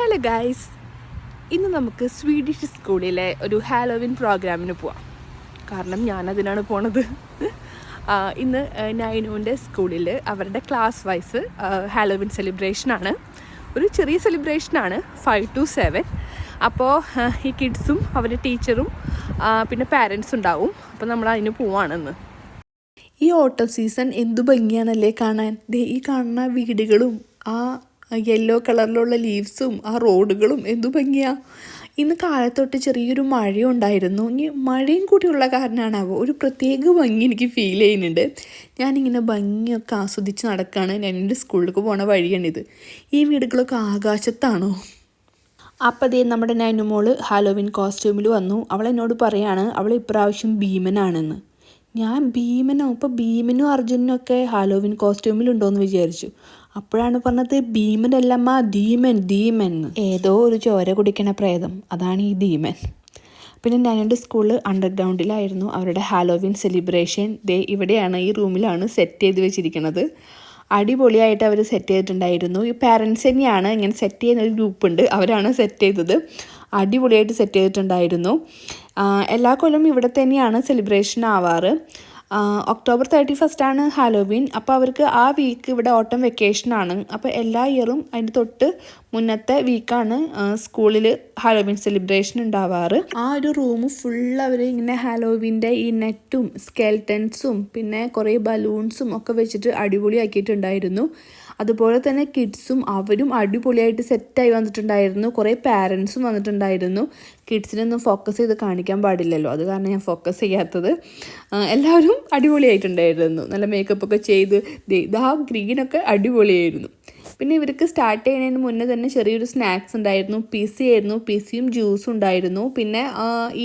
Hello guys, ഇന്ന് നമുക്ക് Swedish സ്കൂളിലെ ഒരു ഹാലോവിൻ പ്രോഗ്രാമിന് പോവാം. കാരണം ഞാനതിനാണ് പോണത്. ഇന്ന് നൈനുവിൻ്റെ സ്കൂളിൽ അവരുടെ ക്ലാസ് വൈസ് ഹാലോവിൻ സെലിബ്രേഷനാണ്. ഒരു ചെറിയ സെലിബ്രേഷനാണ്, 5 to 7. അപ്പോൾ ഈ കിഡ്സും അവരുടെ ടീച്ചറും പിന്നെ പാരൻസും ഉണ്ടാവും. അപ്പോൾ നമ്മൾ അതിന് പോവാണെന്ന്. ഈ ഓട്ടം സീസൺ എന്തു ഭംഗിയാണല്ലേ കാണാൻ. ഈ കാണുന്ന വീടുകളും ആ യെല്ലോ കളറിലുള്ള ലീവ്സും ആ റോഡുകളും എന്തു ഭംഗിയാണ്. ഇന്ന് കാലത്തൊട്ട് ചെറിയൊരു മഴയുണ്ടായിരുന്നു. ഇനി മഴയും കൂടിയുള്ള കാരണമാണാവോ ഒരു പ്രത്യേക ഭംഗി എനിക്ക് ഫീൽ ചെയ്യുന്നുണ്ട്. ഞാനിങ്ങനെ ഭംഗിയൊക്കെ ആസ്വദിച്ച് നടക്കുകയാണ്. ഞാൻ എൻ്റെ സ്കൂളിലേക്ക് പോണ വഴിയാണിത്. ഈ വീടുകളൊക്കെ ആകാശത്താണോ? അപ്പോൾ അതേ നമ്മുടെ നൈനുമോള് ഹാലോവിൻ കോസ്റ്റ്യൂമിൽ വന്നു. അവൾ എന്നോട് പറയാണ് അവൾ ഇപ്രാവശ്യം ഭീമനാണെന്ന്. ഞാൻ ഭീമനോ? ഇപ്പോൾ ഭീമനും അർജുനും ഒക്കെ ഹാലോവിൻ കോസ്റ്റ്യൂമിലുണ്ടോയെന്ന് വിചാരിച്ചു. അപ്പോഴാണ് പറഞ്ഞത് ഭീമനല്ലമ്മ, ധീമൻ. ഏതോ ഒരു ചോര കുടിക്കണ പ്രേതം, അതാണ് ഈ ധീമൻ. പിന്നെ ഞാനെൻ്റെ സ്കൂളിൽ അണ്ടർഗ്രൗണ്ടിലായിരുന്നു അവരുടെ ഹാലോവിൻ സെലിബ്രേഷൻ. ഇവിടെയാണ്, ഈ റൂമിലാണ് സെറ്റ് ചെയ്ത് വെച്ചിരിക്കുന്നത്. അടിപൊളിയായിട്ട് അവർ സെറ്റ് ചെയ്തിട്ടുണ്ടായിരുന്നു. ഈ പാരൻസ് തന്നെയാണ് ഇങ്ങനെ സെറ്റ് ചെയ്യുന്ന ഒരു ഗ്രൂപ്പുണ്ട്, അവരാണ് സെറ്റ് ചെയ്തത്. അടിപൊളിയായിട്ട് സെറ്റ് ചെയ്തിട്ടുണ്ടായിരുന്നു. എല്ലാ കൊല്ലം ഇവിടെ തന്നെയാണ് സെലിബ്രേഷൻ ആവാറ്. October 31 Halloween. അപ്പോൾ അവർക്ക് ആ വീക്ക് ഇവിടെ ഓട്ടം വെക്കേഷനാണ്. അപ്പോൾ എല്ലാ ഇയറും അതിൻ്റെ തൊട്ട് മുന്നത്തെ വീക്കാണ് സ്കൂളിൽ ഹാലോവിൻ സെലിബ്രേഷൻ ഉണ്ടാവാറ്. ആ ഒരു റൂം ഫുൾ അവർ ഇങ്ങനെ ഹാലോവിൻ്റെ ഈ നെറ്റും സ്കെൽറ്റൻസും പിന്നെ കുറേ ബലൂൺസും ഒക്കെ വെച്ചിട്ട് അടിപൊളിയാക്കിയിട്ടുണ്ടായിരുന്നു. അതുപോലെ തന്നെ കിഡ്സും അവരും അടിപൊളിയായിട്ട് സെറ്റായി വന്നിട്ടുണ്ടായിരുന്നു. കുറേ പാരൻസും വന്നിട്ടുണ്ടായിരുന്നു. കിഡ്സിനൊന്നും ഫോക്കസ് ചെയ്ത് കാണിക്കാൻ പാടില്ലല്ലോ, അത് കാരണം ഞാൻ ഫോക്കസ് ചെയ്യാത്തത്. എല്ലാവരും അടിപൊളിയായിട്ടുണ്ടായിരുന്നു. നല്ല മേക്കപ്പൊക്കെ ചെയ്ത് ആ ഗ്രീനൊക്കെ അടിപൊളിയായിരുന്നു. പിന്നെ ഇവർക്ക് സ്റ്റാർട്ട് ചെയ്യുന്നതിന് മുന്നേ തന്നെ ചെറിയൊരു സ്നാക്സ് ഉണ്ടായിരുന്നു. പിസിയും ജ്യൂസും ഉണ്ടായിരുന്നു. പിന്നെ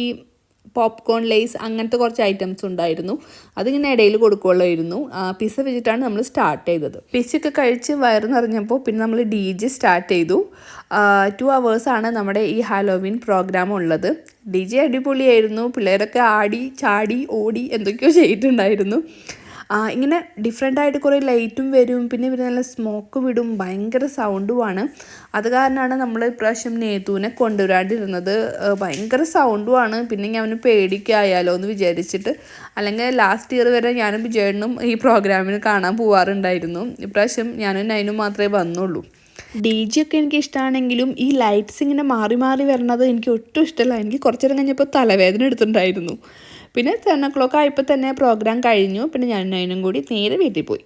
ഈ പോപ്കോൺ, ലേസ് അങ്ങനത്തെ കുറച്ച് ഐറ്റംസ് ഉണ്ടായിരുന്നു. അതിങ്ങനെ ഇടയിൽ കൊടുക്കുകയുള്ളായിരുന്നു. പിസ്സ വെച്ചിട്ടാണ് നമ്മൾ സ്റ്റാർട്ട് ചെയ്തത്. പിസ്സയൊക്കെ കഴിച്ച് വയറ് നിറഞ്ഞപ്പോൾ പിന്നെ നമ്മൾ DJ സ്റ്റാർട്ട് ചെയ്തു. 2 hours നമ്മുടെ ഈ ഹാലോവിൻ പ്രോഗ്രാം ഉള്ളത്. DJ അടിപൊളിയായിരുന്നു. പിള്ളേരൊക്കെ ആടി ചാടി ഓടി എന്തൊക്കെയോ ചെയ്തിട്ടുണ്ടായിരുന്നു. ഇങ്ങനെ ഡിഫറെൻ്റായിട്ട് കുറേ ലൈറ്റും വരും. പിന്നെ ഇവർ നല്ല സ്മോക്ക് വിടും. ഭയങ്കര സൗണ്ടുമാണ്. അത് കാരണമാണ് നമ്മൾ ഇപ്രാവശ്യം നേതുവിനെ കൊണ്ടുവരാണ്ടിരുന്നത്. ഭയങ്കര സൗണ്ടുമാണ്. പിന്നെ ഞാൻ അവന് പേടിക്കായാലോ എന്ന് വിചാരിച്ചിട്ട്. അല്ലെങ്കിൽ ലാസ്റ്റ് ഇയർ വരെ ഞാനും വിജയനും ഈ പ്രോഗ്രാമിന് കാണാൻ പോവാറുണ്ടായിരുന്നു. ഇപ്രാവശ്യം ഞാനും നൈനും മാത്രമേ വന്നുള്ളൂ. DJ ഒക്കെ എനിക്ക് ഇഷ്ടമാണെങ്കിലും ഈ ലൈറ്റ്സ് ഇങ്ങനെ മാറി മാറി വരണത് എനിക്ക് ഒട്ടും ഇഷ്ടമല്ല. എനിക്ക് കുറച്ചു നേരം കഴിഞ്ഞപ്പോൾ തലവേദന എടുത്തിട്ടുണ്ടായിരുന്നു. പിന്നെ 10 o'clock ആയപ്പോൾ തന്നെ പ്രോഗ്രാം കഴിഞ്ഞു. പിന്നെ ഞാനും നൈനും കൂടി നേരെ വീട്ടിൽ പോയി.